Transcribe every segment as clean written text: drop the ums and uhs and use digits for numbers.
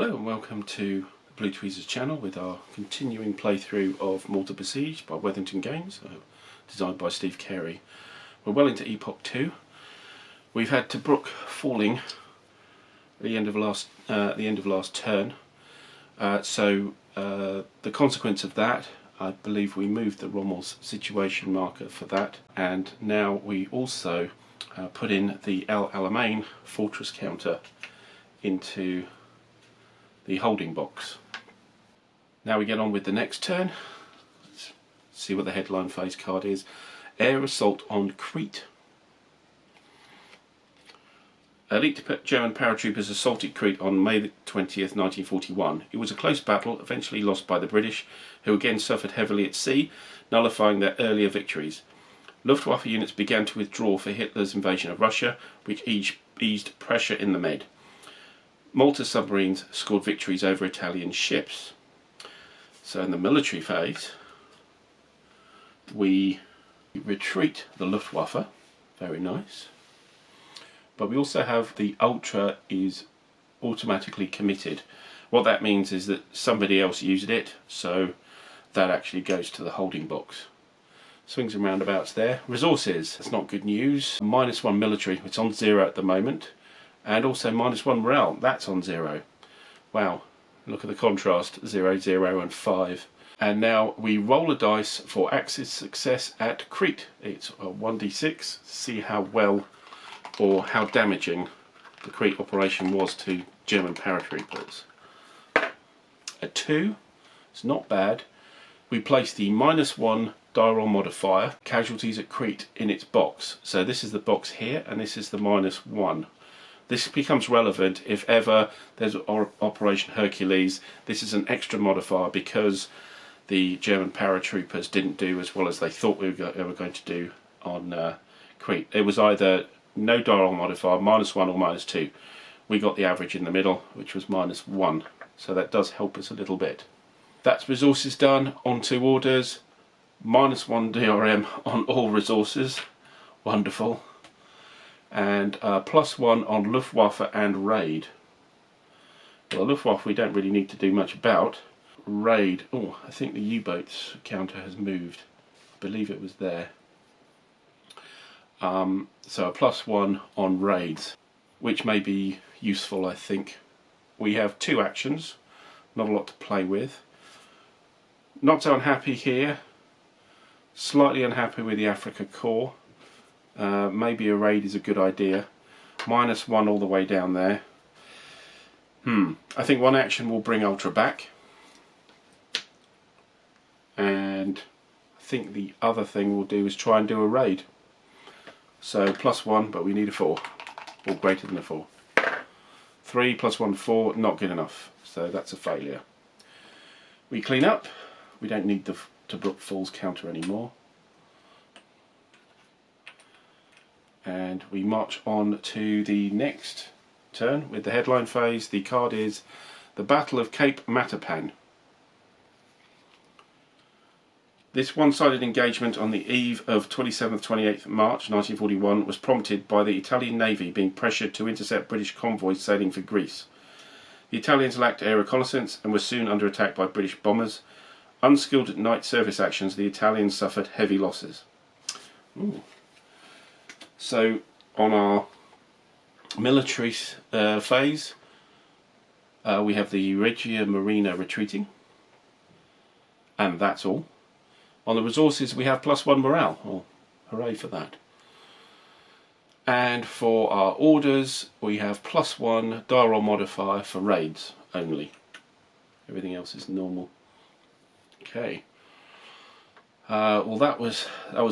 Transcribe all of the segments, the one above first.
Hello and welcome to the Playthru's channel with our continuing playthrough of Malta Besieged by Wethington Games, designed by Steve Carey. We're well into Epoch 2. We've had Tobruk falling at the end of last turn. The consequence of that, I believe we moved the Rommel's situation marker for that, and now we also put in the El Alamein fortress counter into the holding box. Now we get on with the next turn. Let's see what the headline phase card is. Air assault on Crete. Elite German paratroopers assaulted Crete on May 20th, 1941. It was a close battle, eventually lost by the British, who again suffered heavily at sea, nullifying their earlier victories. Luftwaffe units began to withdraw for Hitler's invasion of Russia, which eased pressure in the Med. Malta submarines scored victories over Italian ships. So in the military phase, we retreat the Luftwaffe, very nice. But we also have the Ultra is automatically committed. What that means is that somebody else used it, so that actually goes to the holding box. Swings and roundabouts there. Resources, that's not good news. -1 military, it's on 0 at the moment. And also -1 morale, that's on 0. Wow, look at the contrast, 0, 0 and 5. And now we roll a dice for Axis success at Crete. It's a 1d6, see how well or how damaging the Crete operation was to German paratroopers. A 2, it's not bad. We place the -1 dial modifier, casualties at Crete, in its box. So this is the box here, and this is the -1. This becomes relevant if ever there's Operation Hercules. This is an extra modifier because the German paratroopers didn't do as well as they thought they were going to do on Crete. It was either no dial modifier, -1 or -2. We got the average in the middle, which was -1. So that does help us a little bit. That's resources done. On to orders. -1 DRM on all resources. Wonderful. And +1 on Luftwaffe and Raid. Well, Luftwaffe we don't really need to do much about. Raid, oh, I think the U-boats counter has moved. I believe it was there. So a +1 on raids, which may be useful, I think. We have 2 actions, not a lot to play with. Not so unhappy here. Slightly unhappy with the Afrika Korps. Maybe a raid is a good idea. -1 all the way down there. I think one action will bring Ultra back. And I think the other thing we'll do is try and do a raid. So +1, but we need a 4. Or greater than a 4. 3 +1, 4, not good enough. So that's a failure. We clean up. We don't need the Tobruk Falls counter anymore. And we march on to the next turn with the headline phase. The card is the Battle of Cape Matapan. This one-sided engagement on the eve of 27th-28th March 1941 was prompted by the Italian Navy being pressured to intercept British convoys sailing for Greece. The Italians lacked air reconnaissance and were soon under attack by British bombers. Unskilled at night surface actions, the Italians suffered heavy losses. Ooh. So on our military phase, we have the Regia Marina retreating, and that's all. On the resources we have +1 morale, oh, hooray for that. And for our orders we have +1 dial roll modifier for raids only. Everything else is normal. Okay. Well, that was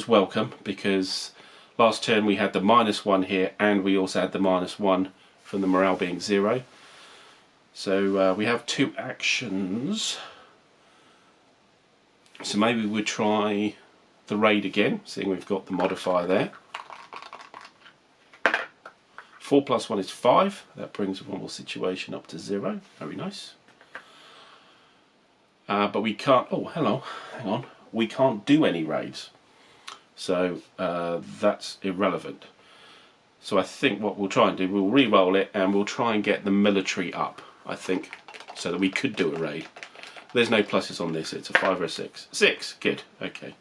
welcome, because last turn we had the -1 here, and we also had the -1 from the morale being 0. So we have 2 actions. So maybe we'll try the raid again, seeing we've got the modifier there. 4 +1 is 5. That brings the Rommel situation up to 0. Very nice. But we can't... Oh, hello. Hang on. We can't do any raids. So that's irrelevant. So I think what we'll try and do, we'll re-roll it and we'll try and get the military up. I think, so that we could do a raid. There's no pluses on this, it's a 5 or a 6. 6, good, okay.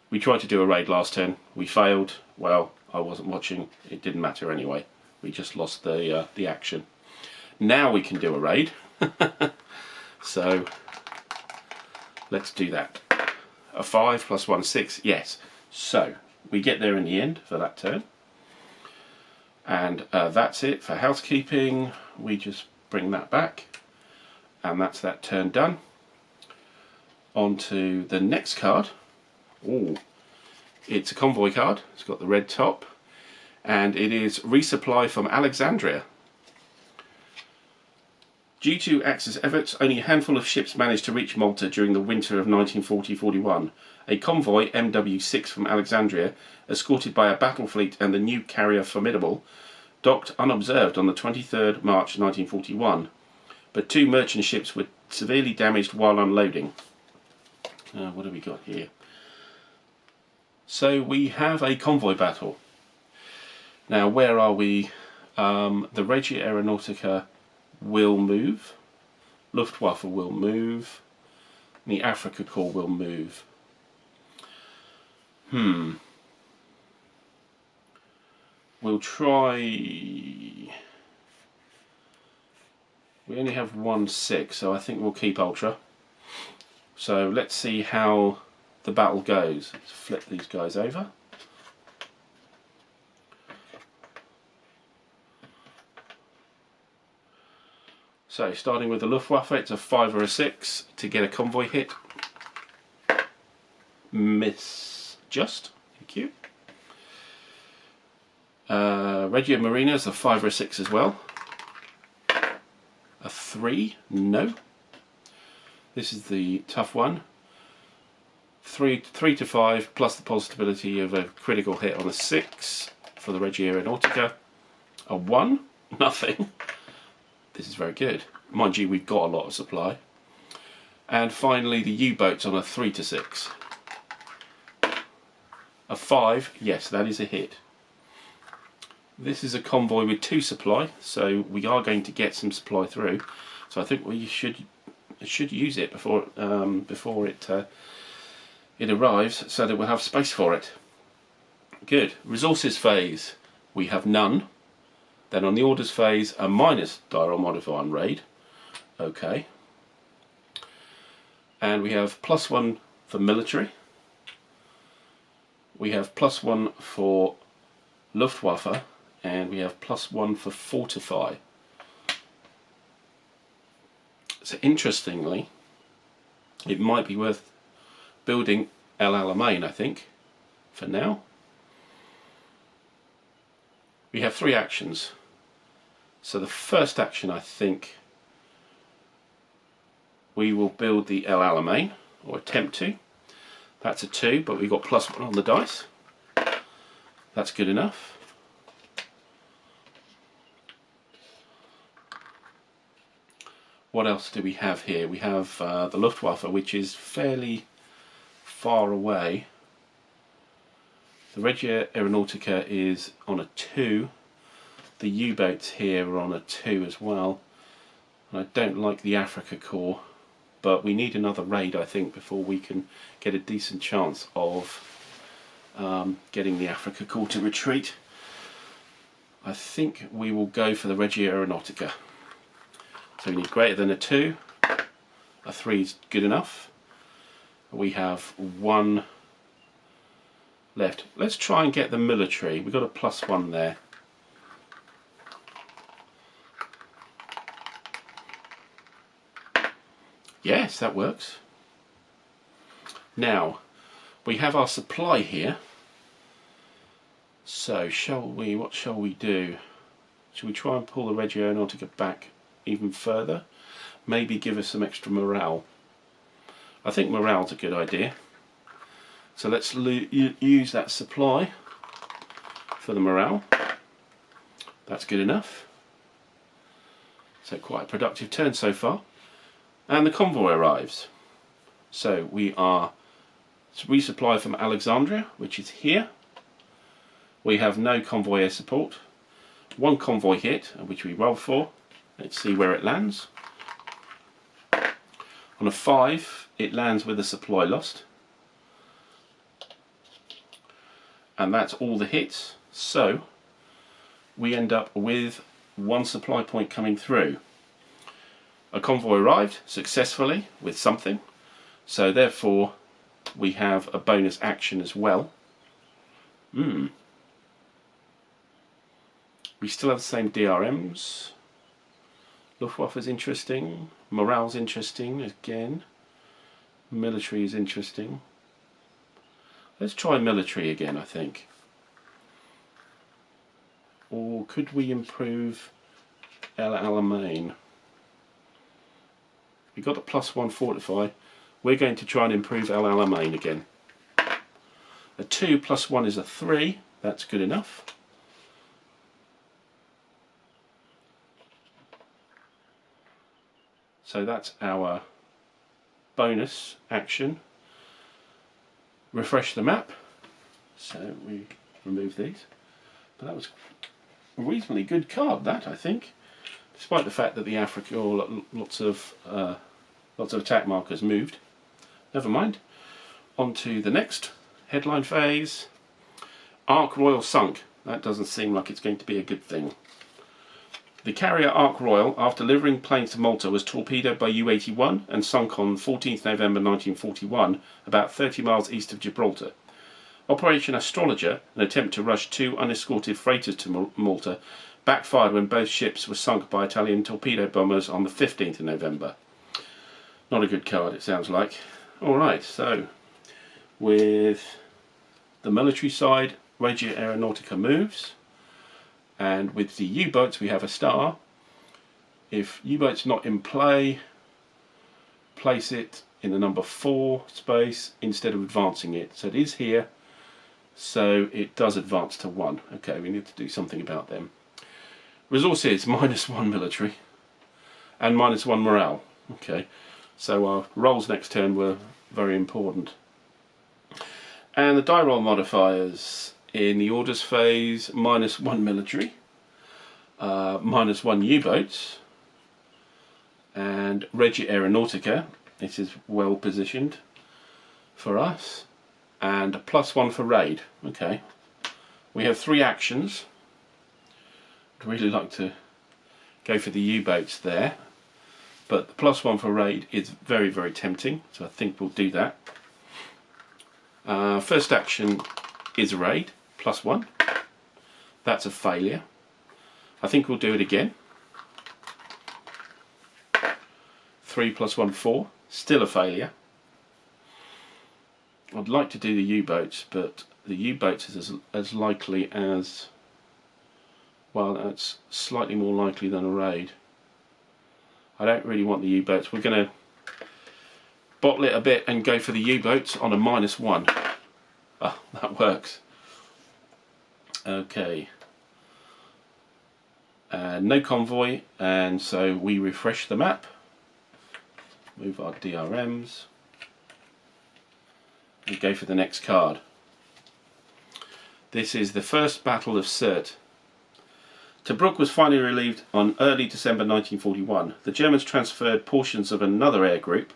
We tried to do a raid last turn, we failed. Well, I wasn't watching, it didn't matter anyway. We just lost the action. Now we can do a raid. So, let's do that. A 5 plus 1, 6, yes. So, we get there in the end for that turn. And that's it for housekeeping. We just bring that back. And that's that turn done. On to the next card. Ooh, it's a convoy card. It's got the red top. And it is Resupply from Alexandria. Due to Axis efforts, only a handful of ships managed to reach Malta during the winter of 1940-41. A convoy, MW6 from Alexandria, escorted by a battle fleet and the new carrier Formidable, docked unobserved on the 23rd March 1941. But 2 merchant ships were severely damaged while unloading. What have we got here? So we have a convoy battle. Now where are we? The Regia Aeronautica will move. Luftwaffe will move. The Afrika Korps will move. We'll try... We only have 1 6, so I think we'll keep Ultra. So let's see how the battle goes. Let's flip these guys over. So starting with the Luftwaffe, it's a 5 or a 6 to get a convoy hit. Miss just, thank you. Regia Marina is a 5 or a 6 as well. A 3, no. This is the tough one. 3 to 5 plus the possibility of a critical hit on a 6 for the Regia Aeronautica. A 1, nothing. This is very good. Mind you, we've got a lot of supply. And finally the U-boats on a 3 to 6. A 5, yes, that is a hit. This is a convoy with 2 supply, so we are going to get some supply through. So I think we should use it before it arrives, so that we'll have space for it. Good. Resources phase, we have none. Then on the orders phase, a minus dial modifier on raid. Okay. And we have +1 for military. We have +1 for Luftwaffe. And we have +1 for fortify. So interestingly, it might be worth building El Alamein, I think, for now. We have 3 actions. So the first action, I think, we will build the El Alamein, or attempt to. That's a 2, but we've got +1 on the dice. That's good enough. What else do we have here? We have the Luftwaffe, which is fairly far away. The Regia Aeronautica is on a 2. The U-boats here are on a 2 as well. And I don't like the Afrika Korps, but we need another raid, I think, before we can get a decent chance of getting the Afrika Korps to retreat. I think we will go for the Regia Aeronautica. So we need greater than a 2. A 3 is good enough. We have 1 left. Let's try and get the military. We've got a +1 there. Yes, that works. Now, we have our supply here. So, what shall we do? Shall we try and pull the Regia Aeronautica back even further? Maybe give us some extra morale. I think morale's a good idea. So let's use that supply for the morale. That's good enough. So quite a productive turn so far. And the convoy arrives. So we are resupply from Alexandria, which is here. We have no convoy air support. 1 convoy hit, which we roll for. Let's see where it lands. On a 5, it lands with a supply lost. And that's all the hits. So we end up with 1 supply point coming through. A convoy arrived successfully with something. So therefore we have a bonus action as well. We still have the same DRMs. Luftwaffe's interesting. Morale's interesting again. Military is interesting. Let's try military again, I think. Or could we improve El Alamein? We got the +1 fortify. We're going to try and improve El Alamein again. A 2 + 1 is a 3. That's good enough. So that's our bonus action. Refresh the map. So we remove these. But that was a reasonably good card, that, I think. Despite the fact that the Afrika, or lots of attack markers moved. Never mind. On to the next headline phase. Ark Royal sunk. That doesn't seem like it's going to be a good thing. The carrier Ark Royal, after delivering planes to Malta, was torpedoed by U-81 and sunk on 14th November 1941, about 30 miles east of Gibraltar. Operation Astrologer, an attempt to rush 2 unescorted freighters to Malta, backfired when both ships were sunk by Italian torpedo bombers on the 15th of November. Not a good card, it sounds like. Alright, so with the military side, Regia Aeronautica moves. And with the U-boats we have a star. If U-boat's not in play, place it in the number 4 space instead of advancing it. So it is here, so it does advance to 1. Okay, we need to do something about them. Resources, -1 military and -1 morale. Okay, so our rolls next turn were very important. And the die roll modifiers. In the orders phase, -1 military, -1 U-boats, and Regia Aeronautica. This is well positioned for us, and a +1 for raid. Okay, we have 3 actions. I'd really like to go for the U-boats there, but the +1 for raid is very, very tempting, so I think we'll do that. First action is raid. +1. That's a failure. I think we'll do it again. 3 + 1, 4. Still a failure. I'd like to do the U-boats, but the U-boats is as likely as... well, that's slightly more likely than a raid. I don't really want the U-boats. We're going to bottle it a bit and go for the U-boats on a -1. Ah, that works. Okay, no convoy, and so we refresh the map, move our DRMs, and go for the next card. This is the first Battle of Crete. Tobruk was finally relieved on early December 1941. The Germans transferred portions of another air group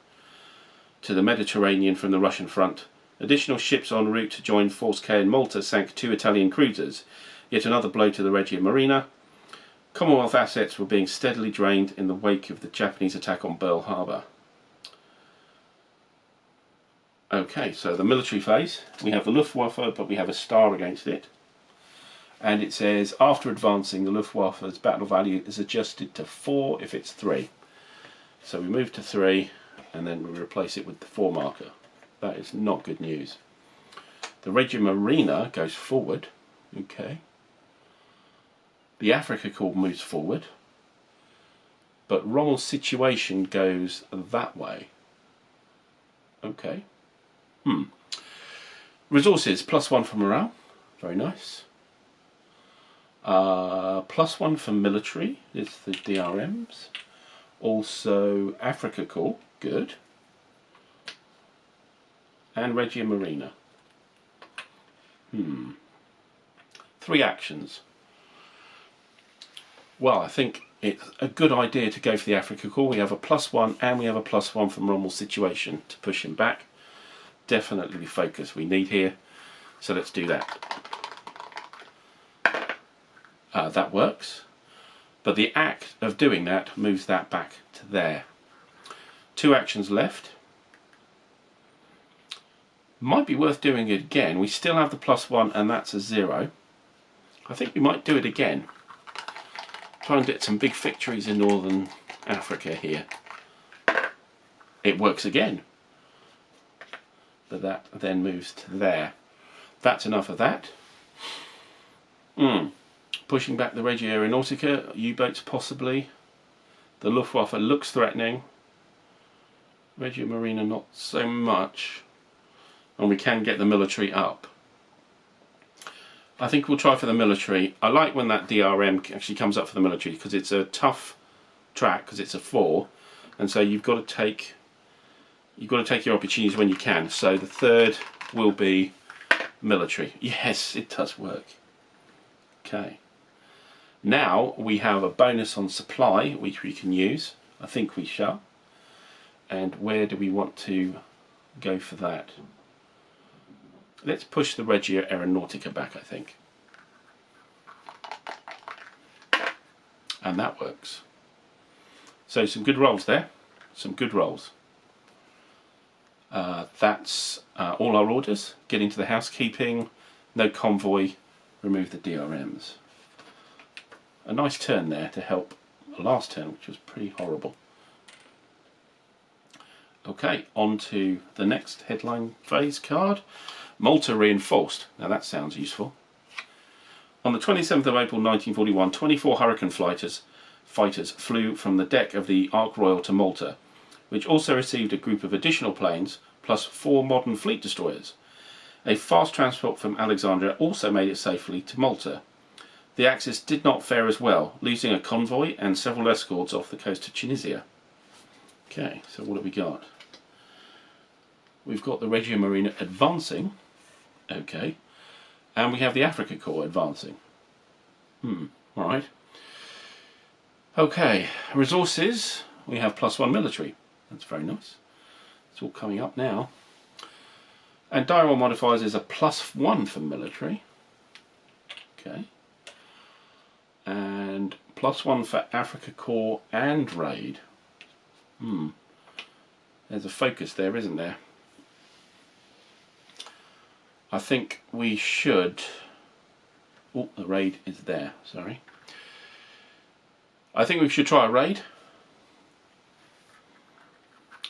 to the Mediterranean from the Russian front. Additional ships en route to join Force K in Malta sank 2 Italian cruisers. Yet another blow to the Regia Marina. Commonwealth assets were being steadily drained in the wake of the Japanese attack on Pearl Harbor. Okay, so the military phase. We have the Luftwaffe, but we have a star against it. And it says, after advancing, the Luftwaffe's battle value is adjusted to 4 if it's 3. So we move to 3, and then we replace it with the 4 marker. That is not good news. The Regia Marina goes forward. Okay. The Afrika Korps moves forward. But Rommel's situation goes that way. Okay. Resources, +1 for morale. Very nice. +1 for military is the DRMs. Also Afrika Korps. Good. And Regia Marina. 3 actions. Well, I think it's a good idea to go for the Afrika Korps. We have a +1 and we have a +1 from Rommel's situation to push him back. Definitely the focus we need here. So let's do that. That works. But the act of doing that moves that back to there. 2 actions left. Might be worth doing it again. We still have the +1 and that's a 0. I think we might do it again. Try and get some big victories in Northern Africa here. It works again. But that then moves to there. That's enough of that. Pushing back the Regia Aeronautica, U-boats possibly. The Luftwaffe looks threatening. Regia Marina not so much. And we can get the military up. I think we'll try for the military. I like when that DRM actually comes up for the military because it's a tough track because it's a 4, and so you've got to take your opportunities when you can. So the third will be military. Yes, it does work. Okay. Now we have a bonus on supply which we can use. I think we shall. And where do we want to go for that? Let's push the Regia Aeronautica back, I think. And that works. So some good rolls there. Some good rolls. That's all our orders. Get into the housekeeping. No convoy. Remove the DRMs. A nice turn there to help the last turn, which was pretty horrible. Okay, on to the next headline phase card. Malta reinforced. Now that sounds useful. On the 27th of April 1941, 24 Hurricane fighters flew from the deck of the Ark Royal to Malta, which also received a group of additional planes plus 4 modern fleet destroyers. A fast transport from Alexandria also made it safely to Malta. The Axis did not fare as well, losing a convoy and several escorts off the coast of Tunisia. Okay, so what have we got? We've got the Regia Marina advancing. Okay. And we have the Afrika Korps advancing. Alright. Okay, resources. We have +1 military. That's very nice. It's all coming up now. And dial modifiers is a +1 for military. Okay. And +1 for Afrika Korps and raid. There's a focus there, isn't there? I think we should... Oh, the raid is there, sorry. I think we should try a raid.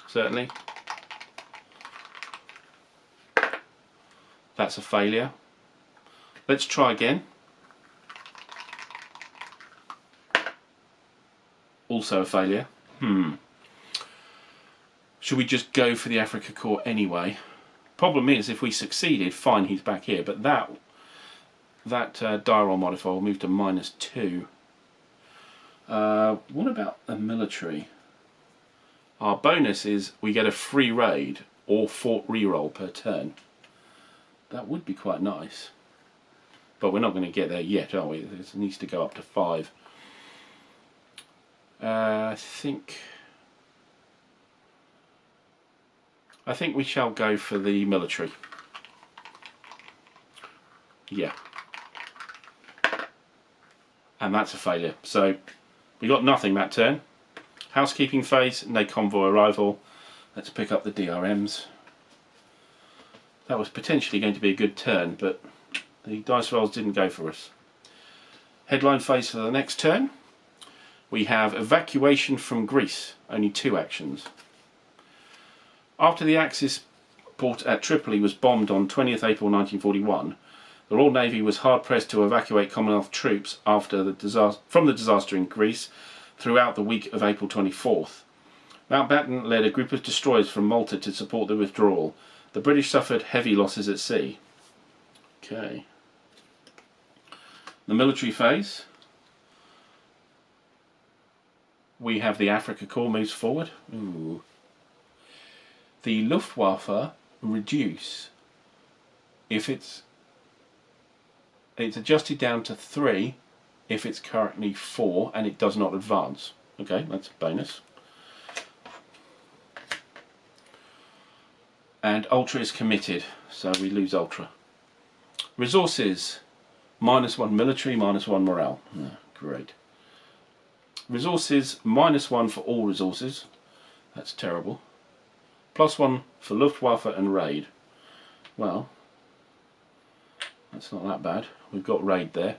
Certainly. That's a failure. Let's try again. Also a failure. Should we just go for the Afrika Korps anyway? Problem is, if we succeeded, fine, he's back here. But that dial modifier will move to -2. What about the military? Our bonus is we get a free raid or fort reroll per turn. That would be quite nice. But we're not going to get there yet, are we? It needs to go up to 5. I think we shall go for the military. Yeah. And that's a failure. So we got nothing that turn. Housekeeping phase, no convoy arrival. Let's pick up the DRMs. That was potentially going to be a good turn, but the dice rolls didn't go for us. Headline phase for the next turn. We have evacuation from Greece. Only 2 actions. After the Axis port at Tripoli was bombed on 20th April 1941, the Royal Navy was hard-pressed to evacuate Commonwealth troops from the disaster in Greece throughout the week of April 24th. Mountbatten led a group of destroyers from Malta to support the withdrawal. The British suffered heavy losses at sea. Okay. The military phase. We have the Afrika Korps moves forward. Ooh. The Luftwaffe reduce. If it's adjusted down to 3, if it's currently 4 and it does not advance. Okay, that's a bonus. And Ultra is committed, so we lose Ultra. Resources, -1 military, -1 morale. Great. Resources, -1 for all resources. That's terrible. +1 for Luftwaffe and raid. Well, that's not that bad. We've got raid there.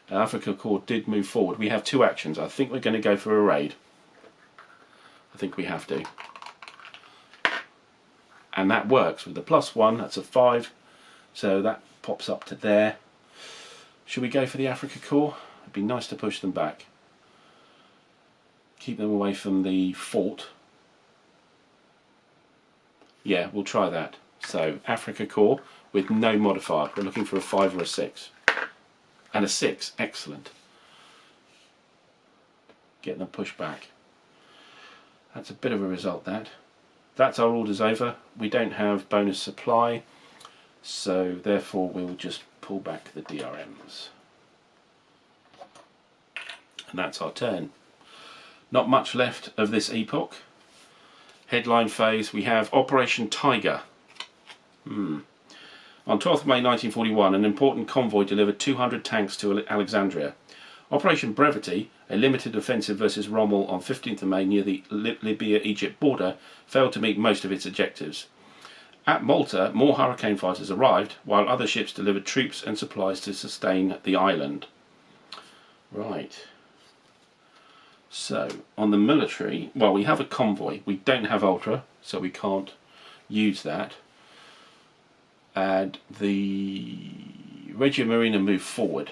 Afrika Korps did move forward. We have 2 actions. I think we're going to go for a raid. I think we have to. And that works with the +1. That's a 5. So that pops up to there. Should we go for the Afrika Korps? It'd be nice to push them back. Keep them away from the fort. Yeah, we'll try that. So Afrika Korps with no modifier. We're looking for a 5 or a 6. And a 6. Excellent. Get them pushed back. That's a bit of a result, that. That's our orders over. We don't have bonus supply, so therefore we'll just pull back the DRMs. And that's our turn. Not much left of this epoch. Headline phase, we have Operation Tiger. On 12th May 1941, an important convoy delivered 200 tanks to Alexandria. Operation Brevity, a limited offensive versus Rommel on 15th of May near the Libya-Egypt border, failed to meet most of its objectives. At Malta, more Hurricane fighters arrived, while other ships delivered troops and supplies to sustain the island. Right. So, on the military, well, we have a convoy. We don't have Ultra, so we can't use that. And the Reggio Marina moved forward.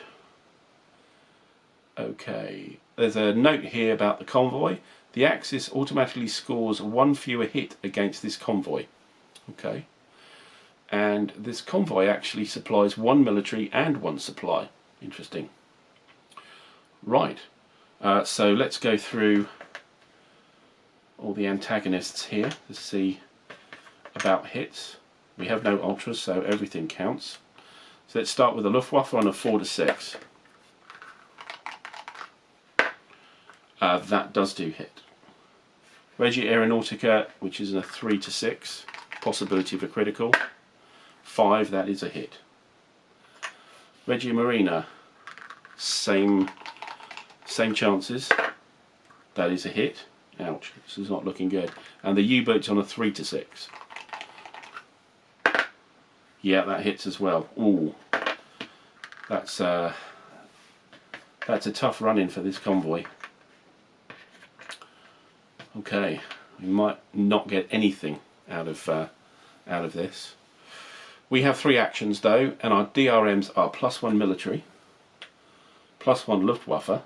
Okay, there's a note here about the convoy. The Axis automatically scores 1 fewer hit against this convoy. Okay. And this convoy actually supplies 1 military and 1 supply. Interesting. Right. So let's go through all the antagonists here to see about hits. We have no ultras, so everything counts. So let's start with the Luftwaffe on a 4 to 6. That does do hit. Regia Aeronautica, which is a 3 to 6, possibility of a critical. 5, that is a hit. Regia Marina, same chances. That is a hit. Ouch, this is not looking good. And the U-boat's on a 3 to 6. Yeah, that hits as well. Ooh, that's a tough run-in for this convoy. Okay, we might not get anything out of this. We have 3 actions though, and our DRMs are +1 military, +1 Luftwaffe,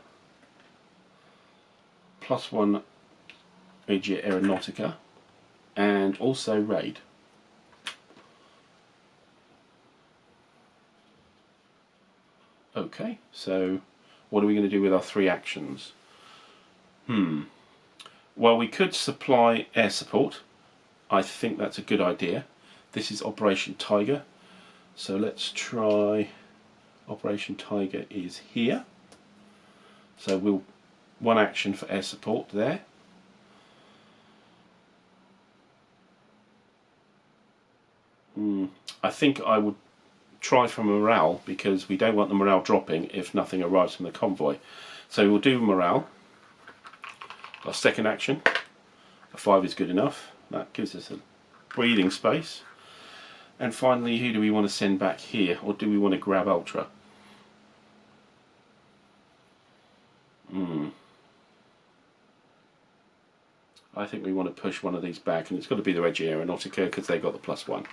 +1 Regia Aeronautica, and also raid. Okay, so what are we going to do with our 3 actions? Well, we could supply air support. I think that's a good idea. This is Operation Tiger. So let's try. Operation Tiger is here. So we'll 1 action for air support there. I think I would try for morale, because we don't want the morale dropping if nothing arrives from the convoy. So we'll do morale. Our second action, a 5 is good enough. That gives us a breathing space. And finally, who do we want to send back here, or do we want to grab Ultra? I think we want to push one of these back, and it's got to be the Regia Aeronautica because they've got the +1.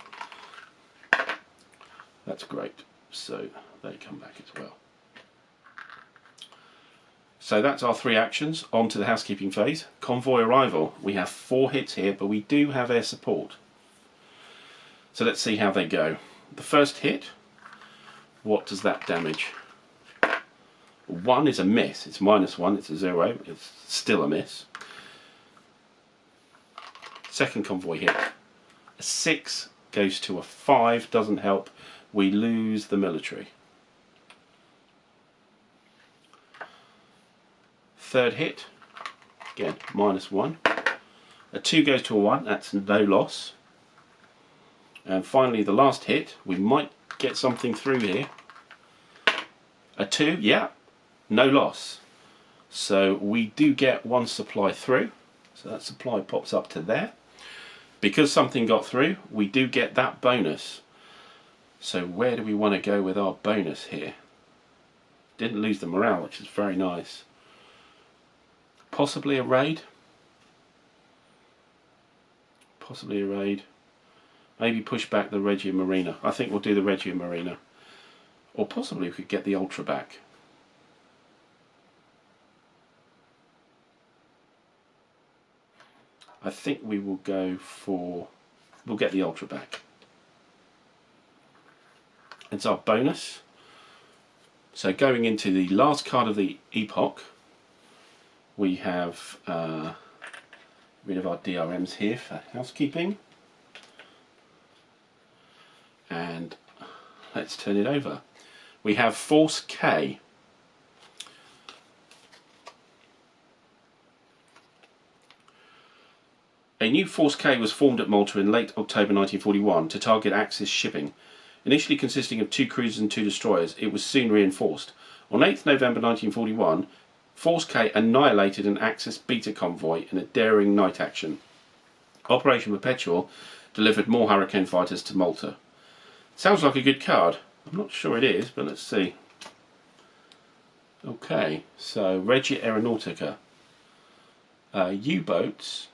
That's great. So they come back as well. So that's our 3 actions. On to the housekeeping phase. Convoy arrival. We have 4 hits here, but we do have air support. So let's see how they go. The first hit, what does that damage? 1 is a miss. It's -1, it's a 0. It's still a miss. Second convoy hit. A 6 goes to a 5, doesn't help. We lose the military. Third hit, again -1. A 2 goes to a 1, that's no loss. And finally the last hit, we might get something through here. A 2, yeah, no loss. So we do get 1 supply through. So that supply pops up to there. Because something got through, we do get that bonus. So where do we want to go with our bonus here? Didn't lose the morale, which is very nice. Possibly a raid. Possibly a raid. Maybe push back the Regia Marina. I think we'll do the Regia Marina. Or possibly we could get the Ultra back. I think we will go for... we'll get the Ultra back. It's our bonus. So going into the last card of the Epoch, we have rid of our DRMs here for housekeeping. And let's turn it over. We have Force K. A new Force K was formed at Malta in late October 1941 to target Axis shipping. Initially consisting of 2 cruisers and 2 destroyers, it was soon reinforced. On 8th November 1941, Force K annihilated an Axis beta convoy in a daring night action. Operation Perpetual delivered more Hurricane fighters to Malta. Sounds like a good card. I'm not sure it is, but let's see. Okay, so Regia Aeronautica. U-boats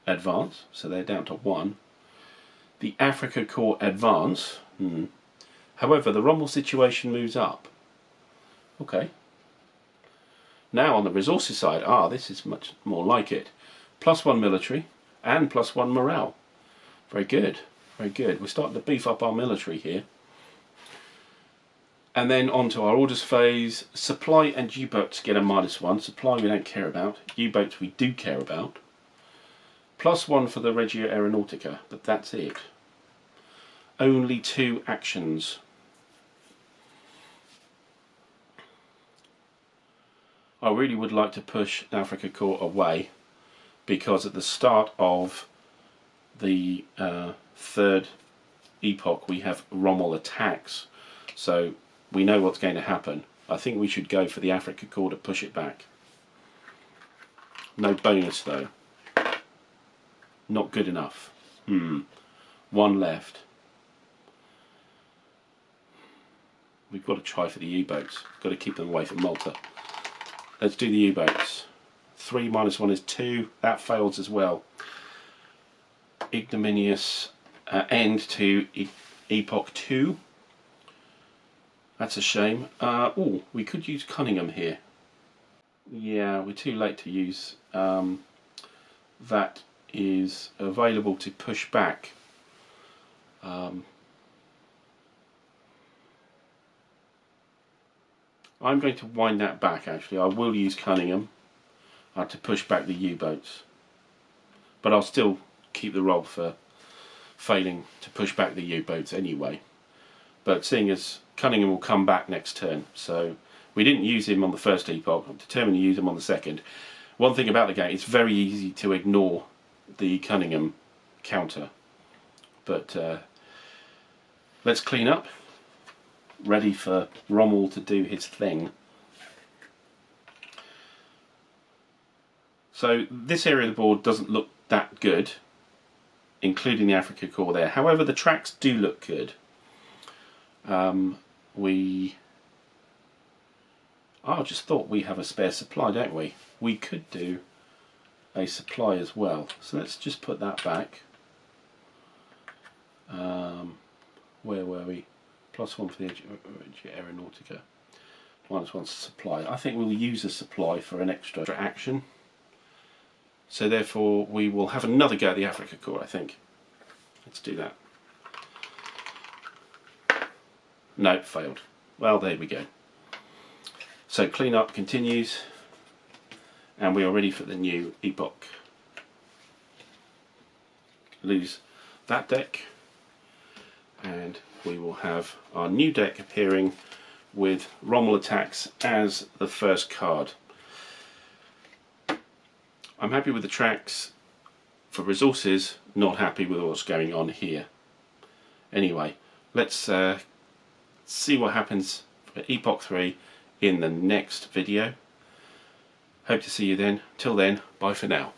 advance, so they're down to 1. The Afrika Korps advance. However, the Rommel situation moves up. Okay. Now on the resources side, this is much more like it. +1 military and +1 morale. Very good, very good. We're starting to beef up our military here. And then on to our orders phase. Supply and U-boats get a -1. Supply we don't care about. U-boats we do care about. +1 for the Regia Aeronautica, but that's it. Only 2 actions. I really would like to push Afrika Korps away, because at the start of the 3rd Epoch we have Rommel attacks, so we know what's going to happen. I think we should go for the Afrika Korps to push it back. No bonus though. Not good enough. 1 left. We've got to try for the U-boats. Got to keep them away from Malta. Let's do the U-boats. 3 -1 is 2. That fails as well. Ignominious end to Epoch 2. That's a shame. We could use Cunningham here. Yeah, we're too late to use. That is available to push back. I'm going to wind that back actually. I will use Cunningham to push back the U-boats. But I'll still keep the roll for failing to push back the U-boats anyway. But seeing as Cunningham will come back next turn, so we didn't use him on the first Epoch, I'm determined to use him on the second. One thing about the game, it's very easy to ignore the Cunningham counter. But let's clean up. Ready for Rommel to do his thing. So this area of the board doesn't look that good, including the Afrika Korps there. However, the tracks do look good. I just thought we have a spare supply, don't we? We could do a supply as well. So let's just put that back. Where were we? +1 for the Aeronautica. -1 supply. I think we'll use a supply for an extra action. So therefore we will have another go at the Afrika Korps, I think. Let's do that. No, failed. Well, there we go. So clean up continues, and we are ready for the new Epoch. Lose that deck, and we will have our new deck appearing with Rommel attacks as the first card. I'm happy with the tracks. For resources, not happy with what's going on here. Anyway, let's see what happens for Epoch 3 in the next video. Hope to see you then. Till then, bye for now.